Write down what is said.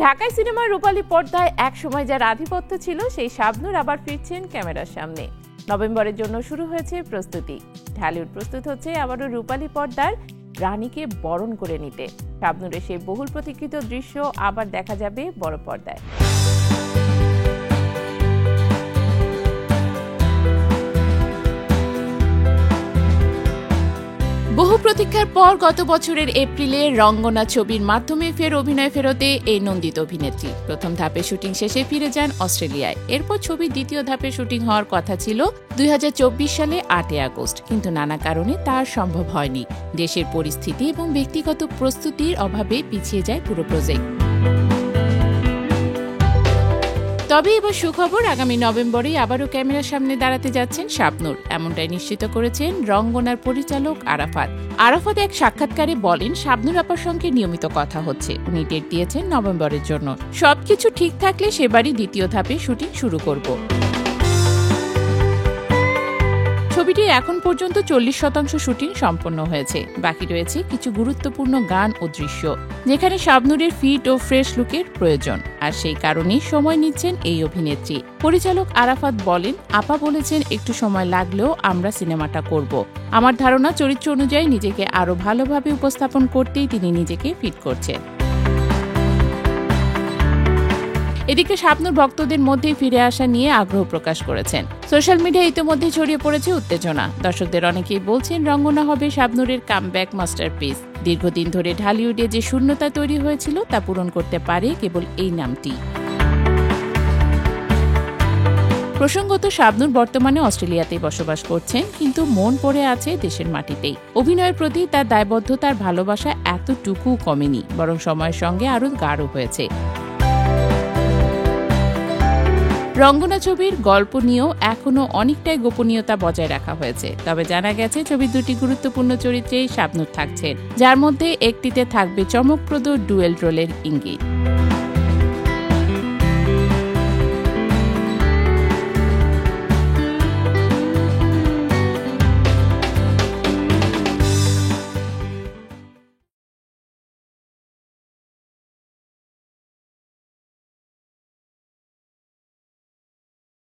ঢাকায় সিনেমার রূপালী পর্দায় এক সময় যার আধিপত্য ছিল সেই শাবনূর আবার ফিরছেন ক্যামেরার সামনে। নভেম্বরের জন্য শুরু হয়েছে প্রস্তুতি। ঢালিউড প্রস্তুত হচ্ছে আবারও রূপালী পর্দার রানীকে বরণ করে নিতে। শাবনূরের সেই বহুল প্রতীক্ষিত দৃশ্য আবার দেখা যাবে বড় পর্দায়। বহু প্রতীক্ষার পর গত বছরের এপ্রিলে রঙ্গনা ছবির মাধ্যমে ফের অভিনয় ফেরতে এই নন্দিত অভিনেত্রী প্রথম ধাপে শুটিং শেষে ফিরে যান অস্ট্রেলিয়ায়। এরপর ছবির দ্বিতীয় ধাপে শুটিং হওয়ার কথা ছিল 2024 সালে 8 আগস্ট, কিন্তু নানা কারণে তার সম্ভব হয়নি। দেশের পরিস্থিতি এবং ব্যক্তিগত প্রস্তুতির অভাবে পিছিয়ে যায় পুরো প্রজেক্ট। তবে এবার সুখবর, আগামী নভেম্বরে আবারও ক্যামেরার সামনে দাঁড়াতে যাচ্ছেন শাবনূর, এমনটাই নিশ্চিত করেছেন রঙ্গনার পরিচালক আরাফাত। আরাফাত এক সাক্ষাৎকারে বলেন, শাবনূর আপার সঙ্গে নিয়মিত কথা হচ্ছে। উনি ডেট দিয়েছেন নভেম্বরের জন্য। সবকিছু ঠিক থাকলে সেবারই দ্বিতীয় ধাপে শুটিং শুরু করব। ছবিটির এখন পর্যন্ত 40% শুটিং সম্পন্ন হয়েছে। বাকি রয়েছে কিছু গুরুত্বপূর্ণ গান ও দৃশ্য, যেখানে শাবনূরের ফিট ও ফ্রেশ লুকের প্রয়োজন, আর সেই কারণেই সময় নিচ্ছেন এই অভিনেত্রী। পরিচালক আরাফাত বলেন, আপা বলেছেন একটু সময় লাগলেও আমরা সিনেমাটা করব। আমার ধারণা চরিত্র অনুযায়ী নিজেকে আরো ভালোভাবে উপস্থাপন করতেই তিনি নিজেকে ফিট করছেন। এদিকে শাবনূর ভক্তদের মধ্যে ফিরে আসা নিয়ে আগ্রহ প্রকাশ করেছেন। সোশ্যাল মিডিয়ায় ইতিমধ্যে ছড়িয়ে পড়েছে উত্তেজনা। দর্শকদের অনেকেই বলছেন রঙ্গনা হবে শাবনূরের কামব্যাক মাস্টারপিস। দীর্ঘদিন ধরে ঢালিউডে যে শূন্যতা তৈরি হয়েছিল তা পূরণ করতে পারে কেবল এই নামটি। প্রসঙ্গত, শাবনূর বর্তমানে অস্ট্রেলিয়াতেই বসবাস করছেন, কিন্তু মন পড়ে আছে দেশের মাটিতেই। অভিনয়ের প্রতি তার দায়বদ্ধতার ভালোবাসা এতটুকু কমেনি, বরং সময়ের সঙ্গে আরও গাঢ় হয়েছে। রঙ্গনা ছবির গল্প নিয়েও এখনো অনেকটাই গোপনীয়তা বজায় রাখা হয়েছে। তবে জানা গেছে ছবির দুটি গুরুত্বপূর্ণ চরিত্রেই শাবনূর থাকছেন, যার মধ্যে একটিতে থাকবে চমকপ্রদ ডুয়েল রোলের ইঙ্গিত।